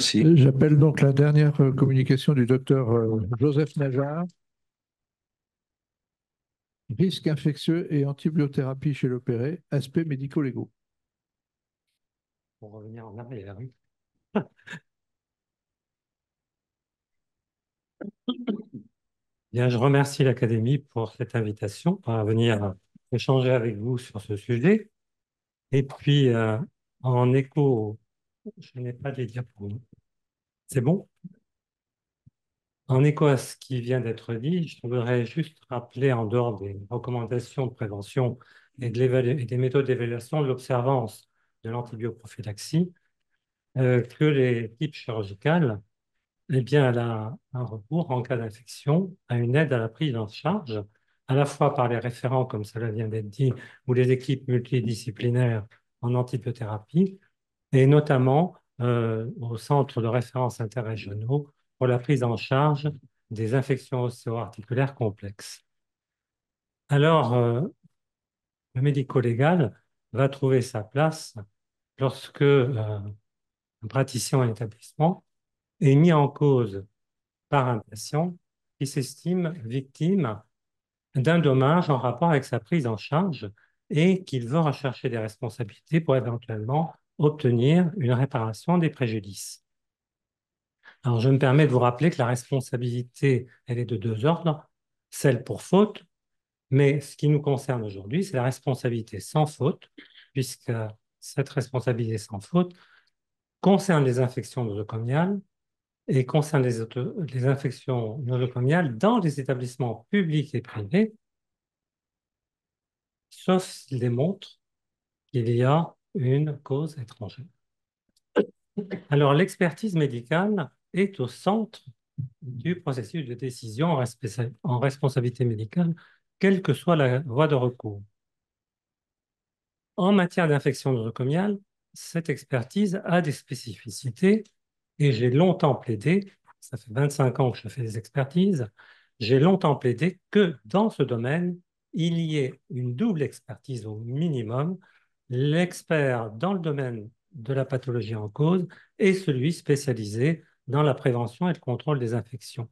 Si. J'appelle donc la dernière communication du docteur Joseph Najar, risque infectieux et antibiothérapie chez l'opéré, aspects médico-légaux. Pour revenir en arrière. Bien, je remercie l'Académie pour cette invitation, pour venir échanger avec vous sur ce sujet. Et puis, en écho, je n'ai pas de diapo. C'est bon? En écho à ce qui vient d'être dit, je voudrais juste rappeler, en dehors des recommandations de prévention et des méthodes d'évaluation de l'observance de l'antibioprophylaxie, que les types chirurgicales, eh bien, elle a un recours en cas d'infection à une aide à la prise en charge, à la fois par les référents, comme cela vient d'être dit, ou les équipes multidisciplinaires en antibiothérapie, et notamment au centre de référence interrégionaux pour la prise en charge des infections ostéo-articulaires complexes. Alors, le médico-légal va trouver sa place lorsque un praticien en établissement est mis en cause par un patient qui s'estime victime d'un dommage en rapport avec sa prise en charge et qu'il veut rechercher des responsabilités pour éventuellement obtenir une réparation des préjudices. Alors, je me permets de vous rappeler que la responsabilité, elle est de deux ordres, celle pour faute, mais ce qui nous concerne aujourd'hui, c'est la responsabilité sans faute, puisque cette responsabilité sans faute concerne les infections nosocomiales et concerne les infections nosocomiales dans les établissements publics et privés, sauf s'ils démontrent qu'il y a une cause étrangère. Alors, l'expertise médicale est au centre du processus de décision en responsabilité médicale, quelle que soit la voie de recours. En matière d'infection nosocomiale, cette expertise a des spécificités et j'ai longtemps plaidé, ça fait 25 ans que je fais des expertises, j'ai longtemps plaidé que dans ce domaine, il y ait une double expertise au minimum, l'expert dans le domaine de la pathologie en cause et celui spécialisé dans la prévention et le contrôle des infections.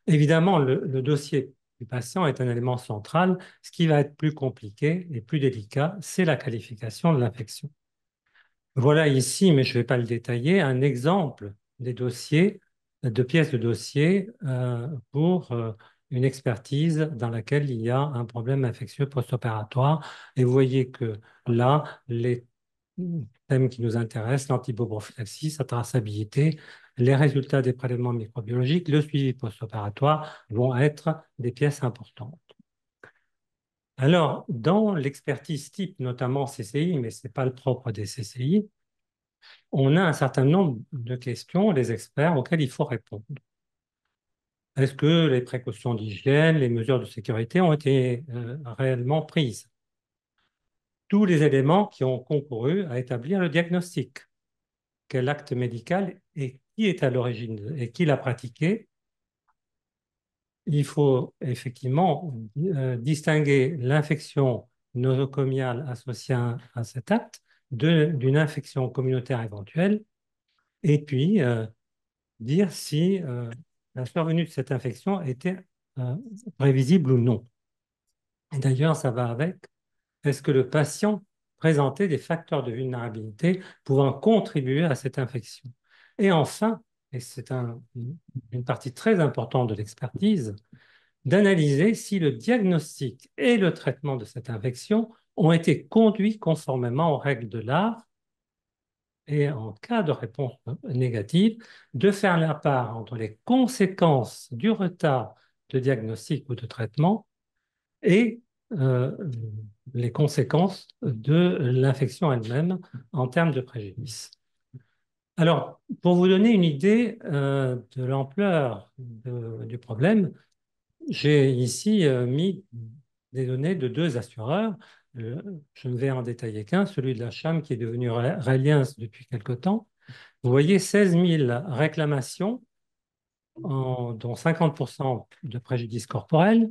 Évidemment, le dossier du patient est un élément central. Ce qui va être plus compliqué et plus délicat, c'est la qualification de l'infection. Voilà ici, mais je ne vais pas le détailler, un exemple des dossiers, de pièces de dossier pour une expertise dans laquelle il y a un problème infectieux post-opératoire. Et vous voyez que là, les thèmes qui nous intéressent, l'antiboprophylaxie, sa traçabilité, les résultats des prélèvements microbiologiques, le suivi post-opératoire vont être des pièces importantes. Alors, dans l'expertise type, notamment CCI, mais ce n'est pas le propre des CCI, on a un certain nombre de questions, les experts, auxquelles il faut répondre. Est-ce que les précautions d'hygiène, les mesures de sécurité ont été réellement prises? Tous les éléments qui ont concouru à établir le diagnostic. Quel acte médical et qui est à l'origine et qui l'a pratiqué? Il faut effectivement distinguer l'infection nosocomiale associée à cet acte d'une infection communautaire éventuelle et puis dire si la survenue de cette infection était euh, prévisible ou non. Et d'ailleurs, ça va avec, est-ce que le patient présentait des facteurs de vulnérabilité pouvant contribuer à cette infection? Et enfin, et c'est une partie très importante de l'expertise, d'analyser si le diagnostic et le traitement de cette infection ont été conduits conformément aux règles de l'art et en cas de réponse négative, de faire la part entre les conséquences du retard de diagnostic ou de traitement et euh, les conséquences de l'infection elle-même en termes de préjudice. Alors, pour vous donner une idée de l'ampleur du problème, j'ai ici mis des données de deux assureurs. Je ne vais en détailler qu'un, celui de la CHAM qui est devenu Reliens depuis quelque temps. Vous voyez 16 000 réclamations, dont 50% de préjudice corporel.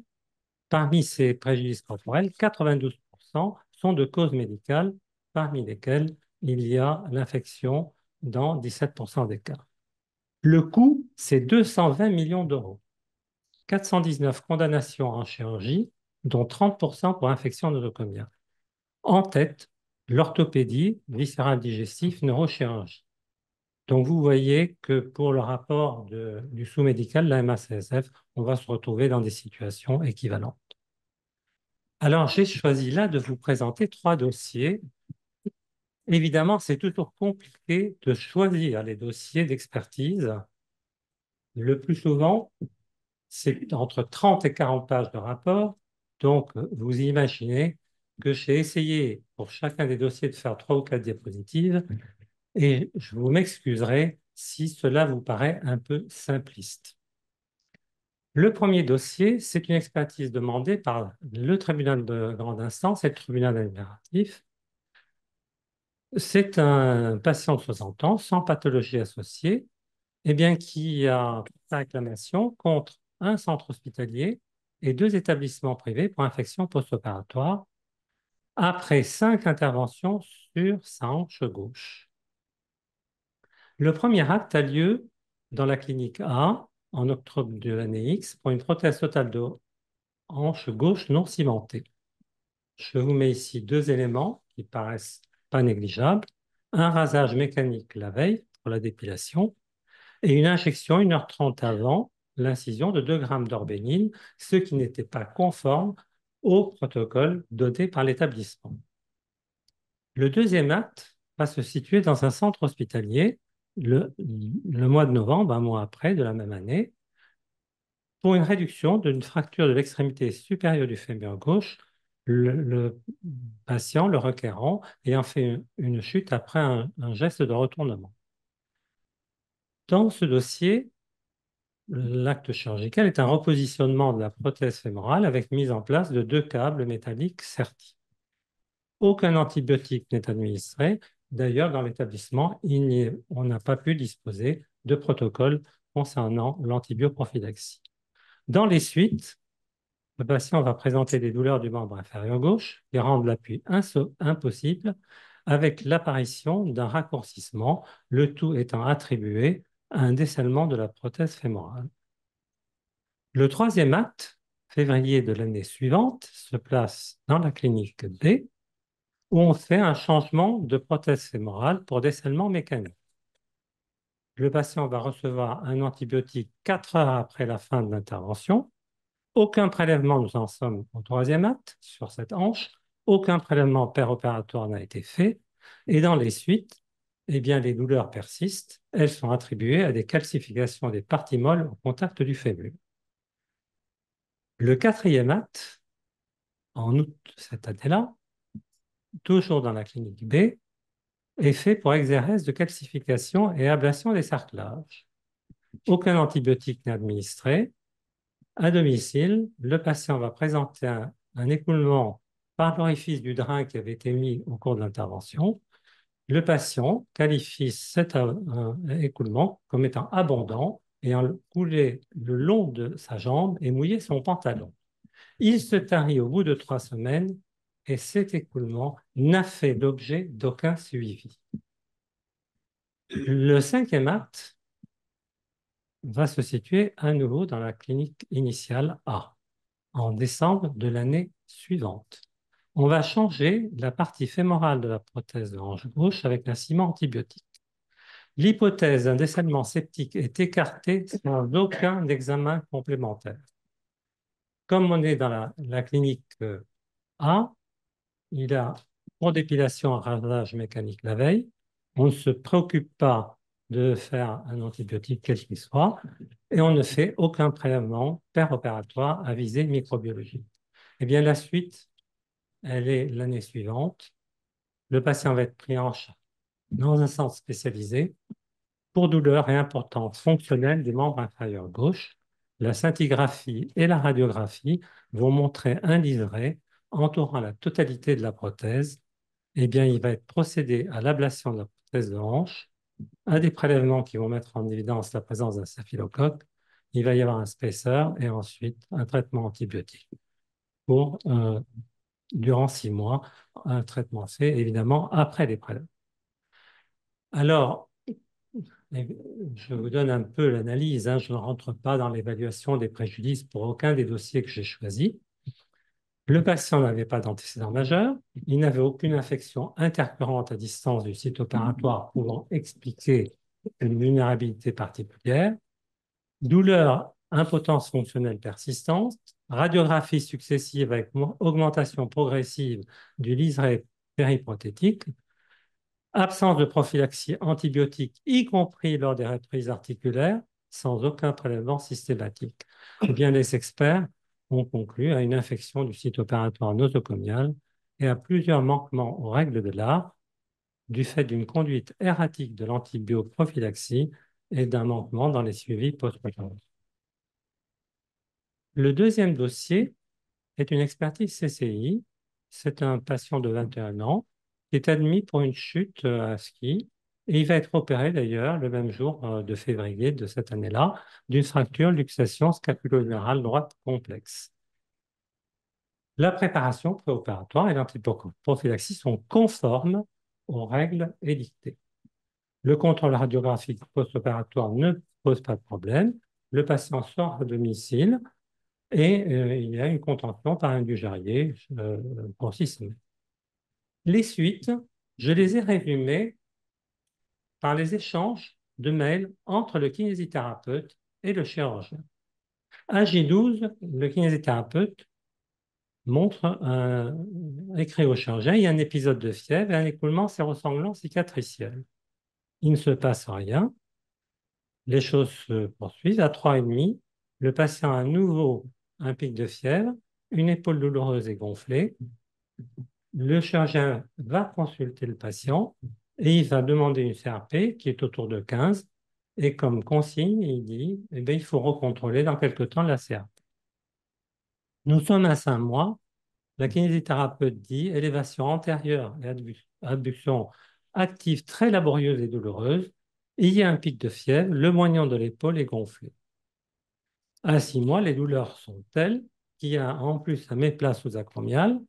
Parmi ces préjudices corporels, 92% sont de cause médicale, parmi lesquels il y a l'infection dans 17% des cas. Le coût, c'est 220 millions d'euros. 419 condamnations en chirurgie, dont 30% pour infection nosocomiale. En tête, l'orthopédie, viscérale digestif, neurochirurgie. Donc, vous voyez que pour le rapport du sous-médical, la MACSF, on va se retrouver dans des situations équivalentes. Alors, j'ai choisi là de vous présenter 3 dossiers. Évidemment, c'est toujours compliqué de choisir les dossiers d'expertise. Le plus souvent, c'est entre 30 et 40 pages de rapport. Donc, vous imaginez que j'ai essayé pour chacun des dossiers de faire 3 ou 4 diapositives et je vous m'excuserai si cela vous paraît un peu simpliste. Le premier dossier, c'est une expertise demandée par le tribunal de grande instance et le tribunal administratif. C'est un patient de 60 ans sans pathologie associée, eh bien, qui a sa réclamation contre un centre hospitalier et 2 établissements privés pour infection post-opératoire après 5 interventions sur sa hanche gauche. Le premier acte a lieu dans la clinique A en octobre de l'année X pour une prothèse totale de hanche gauche non cimentée. Je vous mets ici 2 éléments qui paraissent pas négligeables. Un rasage mécanique la veille pour la dépilation et une injection 1h30 avant l'incision de 2 grammes d'orbénine, ce qui n'était pas conforme au protocole donné par l'établissement. Le deuxième acte va se situer dans un centre hospitalier le mois de novembre, un mois après de la même année, pour une réduction d'une fracture de l'extrémité supérieure du fémur gauche, le patient, le requérant, ayant fait une chute après un geste de retournement. Dans ce dossier, l'acte chirurgical est un repositionnement de la prothèse fémorale avec mise en place de 2 câbles métalliques sertis. Aucun antibiotique n'est administré. D'ailleurs, dans l'établissement, on n'a pas pu disposer de protocole concernant l'antibioprophylaxie. Dans les suites, le patient va présenter des douleurs du membre inférieur gauche qui rendent l'appui impossible avec l'apparition d'un raccourcissement, le tout étant attribué à un dessalement de la prothèse fémorale. Le troisième acte, février de l'année suivante, se place dans la clinique B, où on fait un changement de prothèse fémorale pour dessalement mécanique. Le patient va recevoir un antibiotique 4 heures après la fin de l'intervention. Aucun prélèvement, nous en sommes au troisième acte, sur cette hanche. Aucun prélèvement péropératoire n'a été fait. Et dans les suites, eh bien, les douleurs persistent. Elles sont attribuées à des calcifications des parties molles au contact du fémur. Le quatrième acte, en août cette année-là, toujours dans la clinique B, est fait pour exérèse de calcification et ablation des sarclages. Aucun antibiotique n'est administré. À domicile, le patient va présenter un écoulement par l'orifice du drain qui avait été mis au cours de l'intervention. Le patient qualifie cet écoulement comme étant abondant, ayant coulé le long de sa jambe et mouillé son pantalon. Il se tarit au bout de 3 semaines et cet écoulement n'a fait l'objet d'aucun suivi. Le cinquième acte va se situer à nouveau dans la clinique initiale A, en décembre de l'année suivante. On va changer la partie fémorale de la prothèse de hanche gauche avec un ciment antibiotique. L'hypothèse d'un dessalement septique est écartée sans aucun examen complémentaire. Comme on est dans la clinique A, il a pour dépilation un rasage mécanique la veille. On ne se préoccupe pas de faire un antibiotique quel qu'il soit et on ne fait aucun prélèvement péropératoire à visée microbiologique. Eh bien, la suite, elle est l'année suivante. Le patient va être pris en charge dans un centre spécialisé pour douleurs et importance fonctionnelle du membre inférieur gauche. La scintigraphie et la radiographie vont montrer un liseré entourant la totalité de la prothèse. Eh bien, il va être procédé à l'ablation de la prothèse de hanche, à des prélèvements qui vont mettre en évidence la présence d'un staphylocoque. Il va y avoir un spacer et ensuite un traitement antibiotique pour, durant 6 mois, un traitement fait évidemment après les prélèvements. Alors, Et je vous donne un peu l'analyse, hein. Je ne rentre pas dans l'évaluation des préjudices pour aucun des dossiers que j'ai choisis. Le patient n'avait pas d'antécédent majeur, il n'avait aucune infection intercurrente à distance du site opératoire pouvant expliquer une vulnérabilité particulière, douleur, impotence fonctionnelle persistante, radiographie successive avec augmentation progressive du liseré périprothétique, absence de prophylaxie antibiotique, y compris lors des reprises articulaires, sans aucun prélèvement systématique. Eh bien, les experts ont conclu à une infection du site opératoire nosocomial et à plusieurs manquements aux règles de l'art du fait d'une conduite erratique de l'antibioprophylaxie et d'un manquement dans les suivis post-opératifs. Le deuxième dossier est une expertise CCI. C'est un patient de 21 ans qui est admis pour une chute à ski et il va être opéré d'ailleurs le même jour de février de cette année-là d'une fracture luxation scapulo-humérale droite complexe. La préparation préopératoire et l'antiprophylaxie sont conformes aux règles édictées. Le contrôle radiographique post-opératoire ne pose pas de problème. Le patient sort à domicile et il y a une contention par un indujarrier pour 6 semaines. Les suites, je les ai résumées par les échanges de mails entre le kinésithérapeute et le chirurgien. À J12, le kinésithérapeute écrit au chirurgien, il y a un épisode de fièvre et un écoulement sérosanglant cicatriciel. Il ne se passe rien. Les choses se poursuivent. À 3,5, le patient a à nouveau un pic de fièvre, une épaule douloureuse et gonflée. Le chirurgien va consulter le patient et il va demander une CRP qui est autour de 15. Et comme consigne, il dit eh bien, il faut recontrôler dans quelque temps la CRP. Nous sommes à 5 mois. La kinésithérapeute dit élévation antérieure et abduction active très laborieuse et douloureuse. Il y a un pic de fièvre, le moignon de l'épaule est gonflé. À 6 mois, les douleurs sont telles qu'il y a en plus un méplas sous-acromial,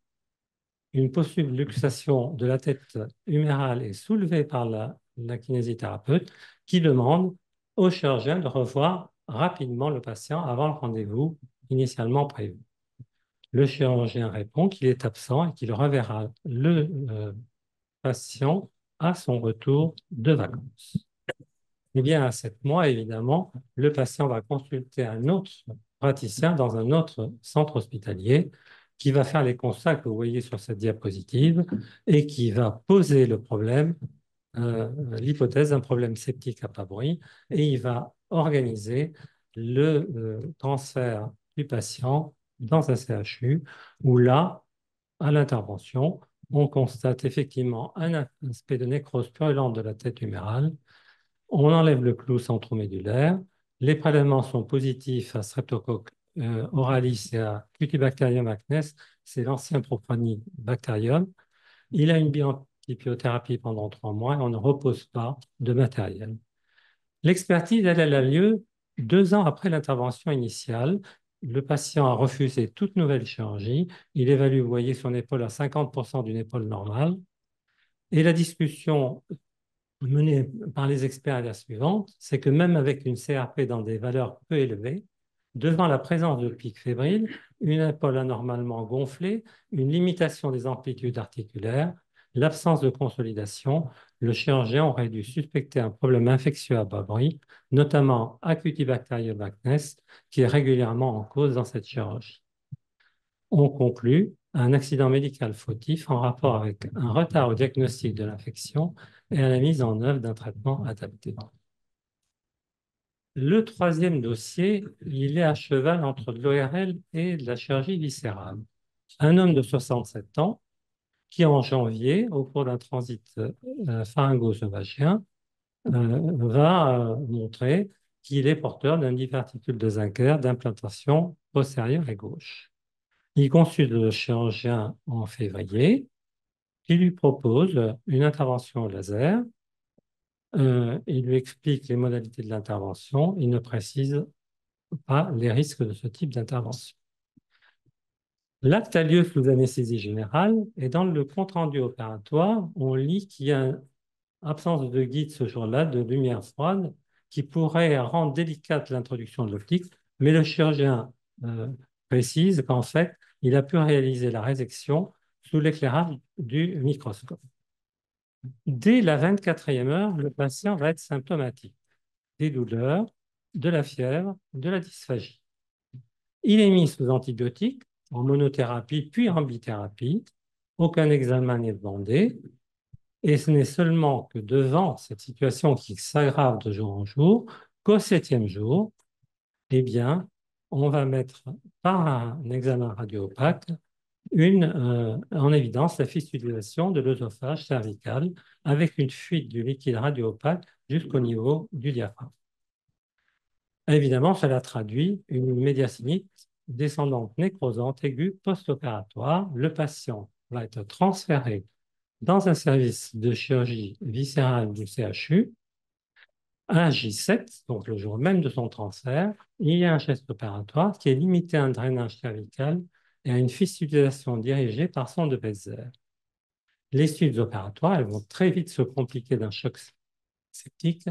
une possible luxation de la tête humérale est soulevée par la kinésithérapeute qui demande au chirurgien de revoir rapidement le patient avant le rendez-vous initialement prévu. Le chirurgien répond qu'il est absent et qu'il reverra le patient à son retour de vacances. Eh bien, à 7 mois, évidemment, le patient va consulter un autre praticien dans un autre centre hospitalier qui va faire les constats que vous voyez sur cette diapositive et qui va poser le problème, l'hypothèse d'un problème septique à pas bruit, et il va organiser le transfert du patient dans un CHU où là, à l'intervention, on constate effectivement un aspect de nécrose purulente de la tête humérale. On enlève le clou centromédulaire. Les prélèvements sont positifs à Streptococcus oralis et à Cutibacterium acnes. C'est l'ancien Propionibacterium. Il a une biothérapie pendant 3 mois et on ne repose pas de matériel. L'expertise, elle a lieu 2 ans après l'intervention initiale. Le patient a refusé toute nouvelle chirurgie. Il évalue, vous voyez, son épaule à 50% d'une épaule normale. Et la discussion menée par les experts est la suivante, c'est que même avec une CRP dans des valeurs peu élevées, devant la présence de pics fébriles, une épaule anormalement gonflée, une limitation des amplitudes articulaires, l'absence de consolidation, le chirurgien aurait dû suspecter un problème infectieux à bas bruit, notamment Cutibacterium acnes, qui est régulièrement en cause dans cette chirurgie. On conclut à un accident médical fautif en rapport avec un retard au diagnostic de l'infection et à la mise en œuvre d'un traitement adapté. Le troisième dossier, il est à cheval entre de l'ORL et de la chirurgie viscérale. Un homme de 67 ans qui, en janvier, au cours d'un transit pharyngo-œsophagien, va montrer qu'il est porteur d'un diverticule de Zinker d'implantation postérieure et gauche. Il consulte le chirurgien en février, qui lui propose une intervention au laser. Il lui explique les modalités de l'intervention. Il ne précise pas les risques de ce type d'intervention. L'acte a lieu sous anesthésie générale et dans le compte-rendu opératoire, on lit qu'il y a absence de guide ce jour-là, de lumière froide, qui pourrait rendre délicate l'introduction de l'optique, mais le chirurgien précise qu'en fait, il a pu réaliser la résection sous l'éclairage du microscope. Dès la 24e heure, le patient va être symptomatique, des douleurs, de la fièvre, de la dysphagie. Il est mis sous antibiotiques, en monothérapie puis en bithérapie. Aucun examen n'est demandé. Et ce n'est seulement que devant cette situation qui s'aggrave de jour en jour qu'au 7e jour, eh bien, on va mettre par un examen radio-opaque en évidence la fistulation de l'œsophage cervical avec une fuite du liquide radio-opaque jusqu'au niveau du diaphragme. Évidemment, cela traduit une médiastinite descendante nécrosante aiguë post-opératoire. Le patient va être transféré dans un service de chirurgie viscérale du CHU. À J7, donc le jour même de son transfert, il y a un geste opératoire qui est limité à un drainage cervical et à une fistulation dirigée par sonde de Betzer. Les suites opératoires, elles vont très vite se compliquer d'un choc septique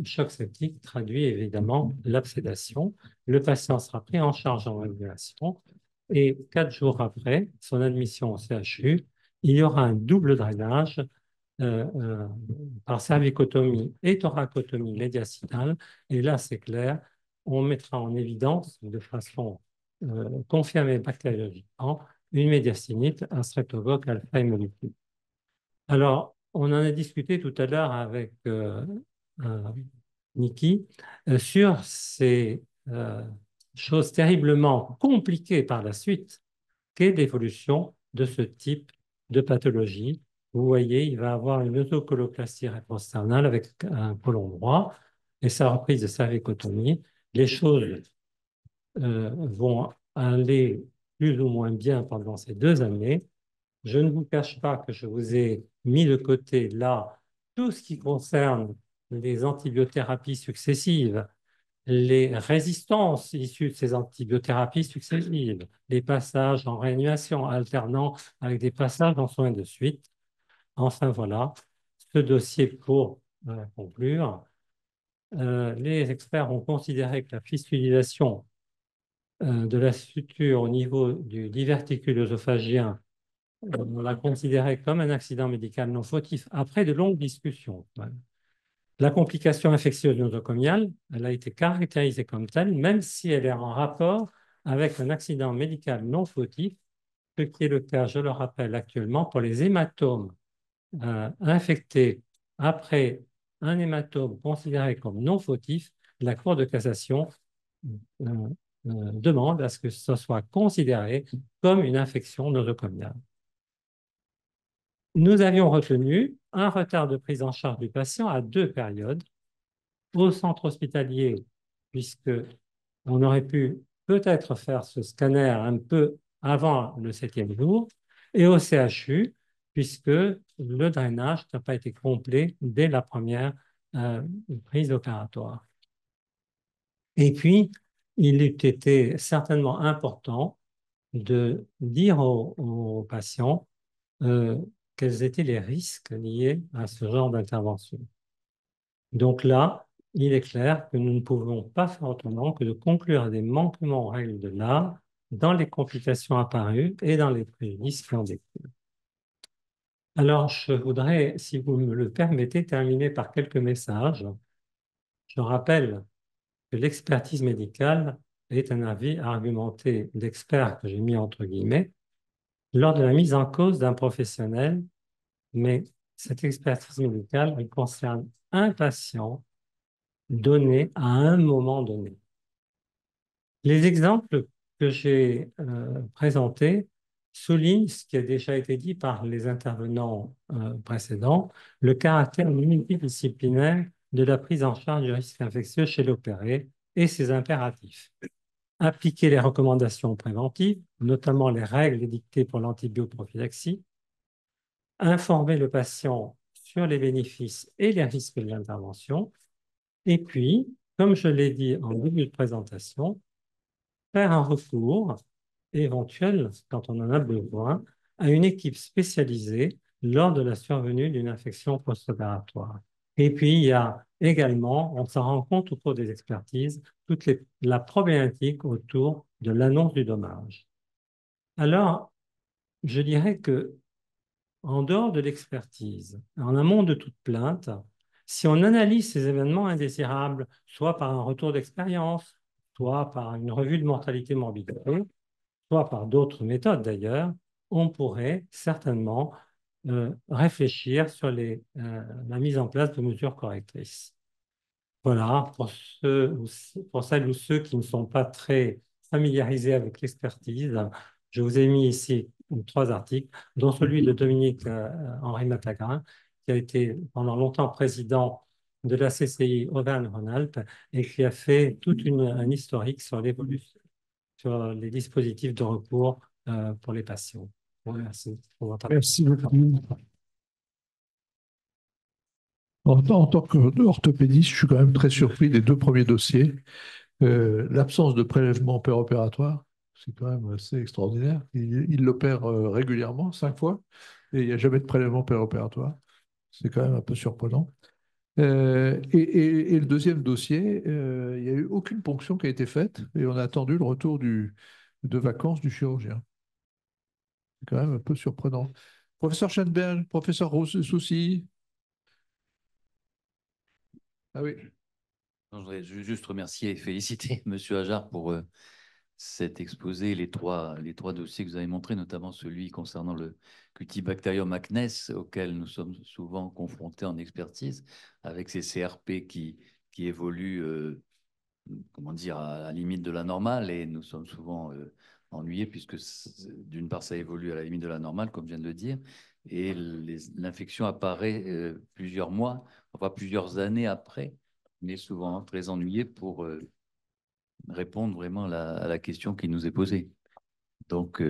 choc septique traduit évidemment l'absédation. Le patient sera pris en charge en ambulation et 4 jours après son admission au CHU, il y aura un double drainage par cervicotomie et thoracotomie médiastinale. Et là, c'est clair, on mettra en évidence de façon confirmée bactériologiquement une médiastinite, un streptocoque alpha hémolytique. Alors, on en a discuté tout à l'heure avec Niki sur ces choses terriblement compliquées par la suite qu'est l'évolution de ce type de pathologie. Vous voyez, il va avoir une autocoloplastie rétrosternale avec un côlon droit et sa reprise de cervicotomie. Les choses vont aller plus ou moins bien pendant ces 2 années. Je ne vous cache pas que je vous ai mis de côté là tout ce qui concerne les antibiothérapies successives, les résistances issues de ces antibiothérapies successives, les passages en réanimation alternant avec des passages en soins de suite. Enfin voilà, ce dossier pour conclure. Les experts ont considéré que la fistulisation de la suture au niveau du diverticule œsophagien, on l'a considéré comme un accident médical non fautif après de longues discussions. La complication infectieuse nosocomiale, elle a été caractérisée comme telle, même si elle est en rapport avec un accident médical non fautif, ce qui est le cas, je le rappelle actuellement, pour les hématomes infectés après un hématome considéré comme non fautif. La Cour de cassation demande à ce que ce soit considéré comme une infection nosocomiale. Nous avions retenu un retard de prise en charge du patient à 2 périodes. Au centre hospitalier, puisque on aurait pu peut-être faire ce scanner un peu avant le 7e jour, et au CHU, puisque le drainage n'a pas été complet dès la première prise opératoire. Et puis, il eût été certainement important de dire aux patients quels étaient les risques liés à ce genre d'intervention. Donc là, il est clair que nous ne pouvons pas faire autrement que de conclure à des manquements aux règles de l'art dans les complications apparues et dans les préjudices qui en découlent. Alors, je voudrais, si vous me le permettez, terminer par quelques messages. Je rappelle que l'expertise médicale est un avis argumenté d'experts que j'ai mis entre guillemets lors de la mise en cause d'un professionnel, mais cette expertise médicale, elle concerne un patient donné à un moment donné. Les exemples que j'ai présentés soulignent ce qui a déjà été dit par les intervenants précédents, le caractère multidisciplinaire de la prise en charge du risque infectieux chez l'opéré et ses impératifs. Appliquer les recommandations préventives, notamment les règles édictées pour l'antibioprophylaxie, informer le patient sur les bénéfices et les risques de l'intervention, et puis, comme je l'ai dit en début de présentation, faire un recours éventuel, quand on en a besoin, à une équipe spécialisée lors de la survenue d'une infection post-opératoire. Et puis, il y a également, on s'en rend compte au cours des expertises, la problématique autour de l'annonce du dommage. Alors, je dirais que en dehors de l'expertise, en amont de toute plainte, si on analyse ces événements indésirables, soit par un retour d'expérience, soit par une revue de mortalité-morbidité, soit par d'autres méthodes d'ailleurs, on pourrait certainement réfléchir sur la mise en place de mesures correctrices. Voilà, pour celles ou ceux qui ne sont pas très familiarisés avec l'expertise, je vous ai mis ici trois articles, dont celui de Dominique Henri Matagrin, qui a été pendant longtemps président de la CCI Auvergne-Rhône-Alpes et qui a fait tout un historique sur l'évolution, sur les dispositifs de recours pour les patients. Bon, merci pour votre attention. Merci beaucoup. En tant qu'orthopédiste, je suis quand même très surpris des deux premiers dossiers. L'absence de prélèvement opératoire, c'est quand même assez extraordinaire. Il l'opère régulièrement, 5 fois, et il n'y a jamais de prélèvement opératoire. C'est quand même un peu surprenant. Et le deuxième dossier, il n'y a eu aucune ponction qui a été faite, et on a attendu le retour de vacances du chirurgien. C'est quand même un peu surprenant. Professeur Schoenberg, professeur Soucy. Ah oui. Je voudrais juste remercier et féliciter Monsieur Ajar pour cet exposé, les trois dossiers que vous avez montrés, notamment celui concernant le Cutibacterium acnes, auquel nous sommes souvent confrontés en expertise, avec ces CRP qui évoluent, comment dire, à la limite de la normale, et nous sommes souvent ennuyés, puisque d'une part, ça évolue à la limite de la normale, comme je viens de le dire, et l'infection apparaît plusieurs mois, enfin plusieurs années après, mais souvent très ennuyés pour répondre vraiment à la question qui nous est posée. Donc,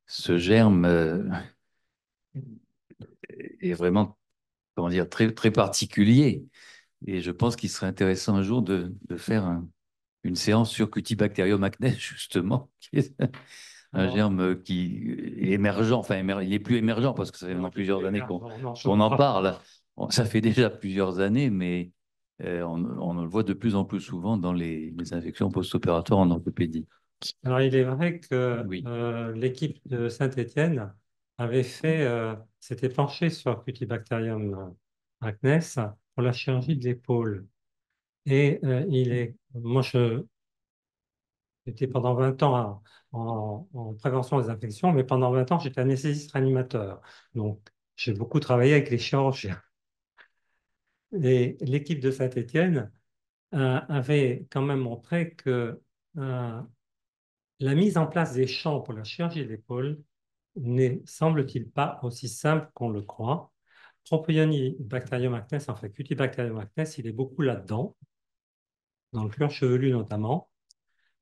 ce germe est vraiment, comment dire, très, très particulier. Et je pense qu'il serait intéressant un jour de faire une séance sur Cutibacterium acnes, justement, qui est un germe qui est émergent. Enfin, il est plus émergent parce que ça fait maintenant plusieurs années qu'on en parle. Ça fait déjà plusieurs années, mais on le voit de plus en plus souvent dans les infections post-opératoires en orthopédie. Alors, il est vrai que Oui. l'équipe de Saint-Étienne s'était penchée sur Cutibacterium acnes pour la chirurgie de l'épaule. Et moi, j'étais pendant 20 ans en prévention des infections, mais pendant 20 ans, j'étais anesthésiste réanimateur. Donc, j'ai beaucoup travaillé avec les chirurgiens. Et l'équipe de Saint-Étienne avait quand même montré que la mise en place des champs pour la chirurgie d'épaule n'est, semble-t-il, pas aussi simple qu'on le croit. Propionibacterium acnes, en fait, Cutibacterium acnes, il est beaucoup là-dedans, dans le cuir chevelu notamment.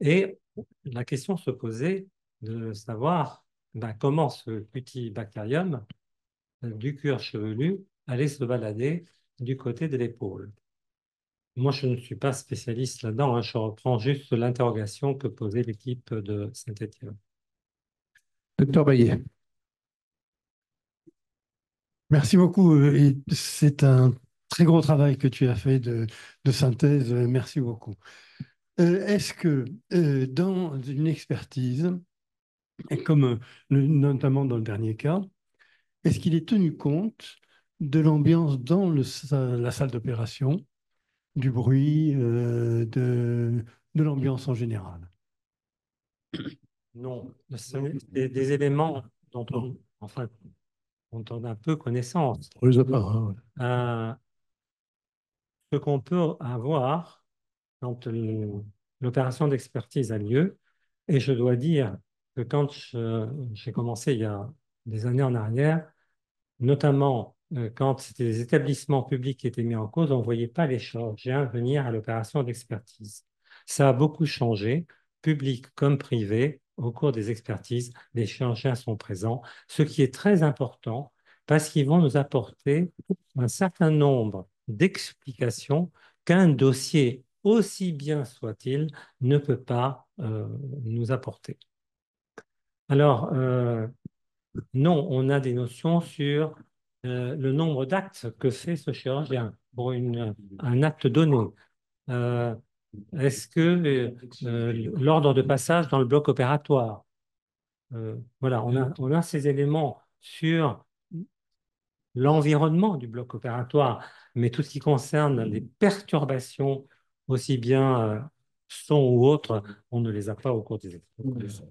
Et la question se posait de savoir comment ce Cutibacterium du cuir chevelu allait se balader du côté de l'épaule. Moi, je ne suis pas spécialiste là-dedans, hein. Je reprends juste l'interrogation que posait l'équipe de Saint-Étienne. Docteur Baillet. Merci beaucoup. Et c'est un très gros travail que tu as fait de synthèse. Merci beaucoup. Est-ce que dans une expertise, et comme notamment dans le dernier cas, est-ce qu'il est tenu compte de l'ambiance dans la salle d'opération, du bruit, de l'ambiance en général? Non, c'est des éléments dont on a peu connaissance. On les a pas, hein, ouais. Ce qu'on peut avoir quand l'opération d'expertise a lieu, et je dois dire que quand j'ai commencé il y a des années en arrière, notamment quand c'était des établissements publics qui étaient mis en cause, on ne voyait pas les chirurgiens venir à l'opération d'expertise. Ça a beaucoup changé, public comme privé, au cours des expertises, les chirurgiens sont présents, ce qui est très important parce qu'ils vont nous apporter un certain nombre d'explications qu'un dossier, aussi bien soit-il, ne peut pas nous apporter. Alors, Non, on a des notions sur le nombre d'actes que fait ce chirurgien pour un acte donné. Euh, Est-ce que l'ordre de passage dans le bloc opératoire, voilà, on a ces éléments sur l'environnement du bloc opératoire, mais tout ce qui concerne les perturbations, aussi bien son ou autres, on ne les a pas au cours des expertises.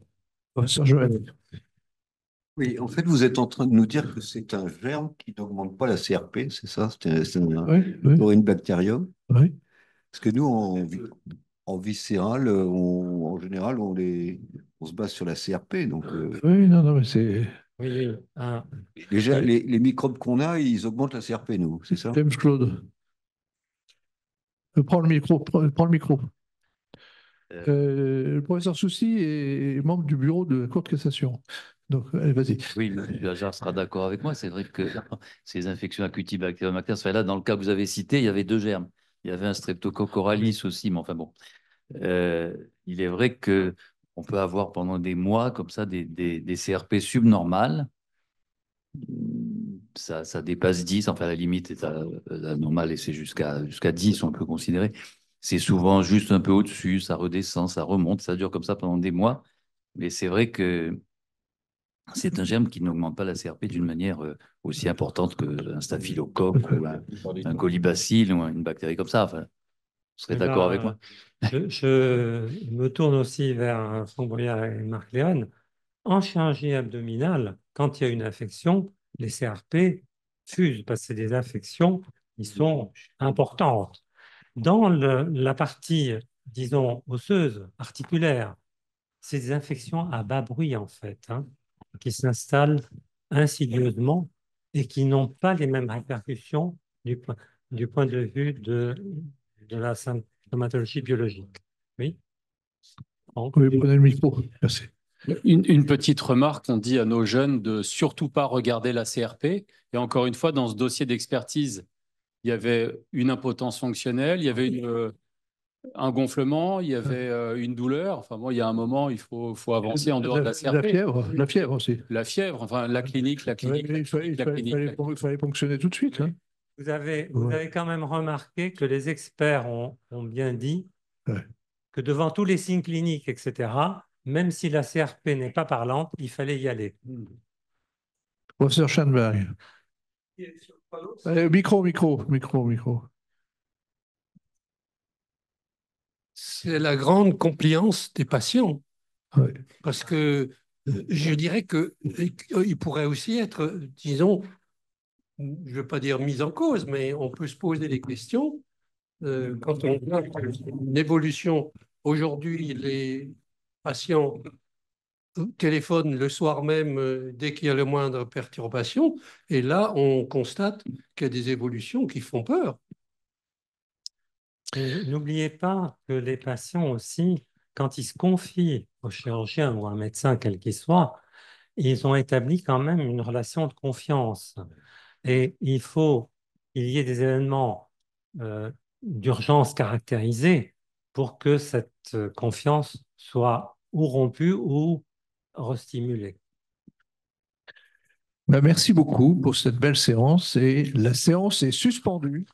Professeur Joël. Oui, en fait, vous êtes en train de nous dire que c'est un germe qui n'augmente pas la CRP, c'est ça? C'est un Oui, oui, Corynebacterium. oui. Parce que nous, en viscéral, en général, on se base sur la CRP. Donc, Oui, non, non, mais c'est Oui, oui. Ah, déjà, oui. les microbes qu'on a, ils augmentent la CRP, nous, c'est ça? James Claude. Prends le micro, prends le micro. Le professeur Soucy est membre du bureau de la Cour de cassation. Donc, allez, vas-y. Oui, M. Ajar sera d'accord avec moi. C'est vrai que ces infections à Cutibacterium, là, dans le cas que vous avez cité, il y avait deux germes. Il y avait un Streptococcus aureus aussi, mais enfin bon. Il est vrai que on peut avoir pendant des mois comme ça des CRP subnormales. Ça dépasse 10, enfin la limite est la normale et c'est jusqu'à 10, on peut considérer. C'est souvent juste un peu au-dessus, ça redescend, ça remonte, ça dure comme ça pendant des mois. Mais c'est vrai que c'est un germe qui n'augmente pas la CRP d'une manière aussi importante qu'un staphylocoque ou un colibacille ou une bactérie comme ça. Enfin, vous serez Eh d'accord avec ben, moi? je me tourne aussi vers Franck Bruyère et Marc Léon. En chirurgie abdominale, quand il y a une infection, les CRP fusent parce que c'est des infections qui sont importantes. Dans la partie, disons, osseuse, articulaire, c'est des infections à bas bruit, en fait, hein, qui s'installent insidieusement et qui n'ont pas les mêmes répercussions du point de vue de la symptomatologie biologique. Oui, Franck. Oui, prenez le micro. Merci. Une petite remarque, on dit à nos jeunes de surtout pas regarder la CRP. Et encore une fois, dans ce dossier d'expertise, il y avait une impotence fonctionnelle, il y avait un gonflement, il y avait une douleur. Enfin, bon, il y a un moment, faut avancer en dehors de la CRP. La fièvre aussi. La fièvre, enfin, la clinique, Ouais, mais il fallait ponctionner tout de suite, hein. Vous avez quand même remarqué que les experts ont bien dit Ouais. que devant tous les signes cliniques, etc., même si la CRP n'est pas parlante, il fallait y aller. Professeur Schanberg. Allez, micro. C'est la grande compliance des patients. Ouais. Parce que je dirais qu'il pourrait aussi être, disons, je ne veux pas dire mise en cause, mais on peut se poser des questions. Quand on a une évolution, aujourd'hui, les patients téléphonent le soir même dès qu'il y a le moindre perturbation, et là, on constate qu'il y a des évolutions qui font peur. Et n'oubliez pas que les patients aussi, quand ils se confient au chirurgien ou à un médecin, quel qu'il soit, ils ont établi quand même une relation de confiance. Et il faut qu'il y ait des événements d'urgence caractérisés pour que cette confiance soit ou rompue ou restimulée. Ben, merci beaucoup pour cette belle séance et la séance est suspendue.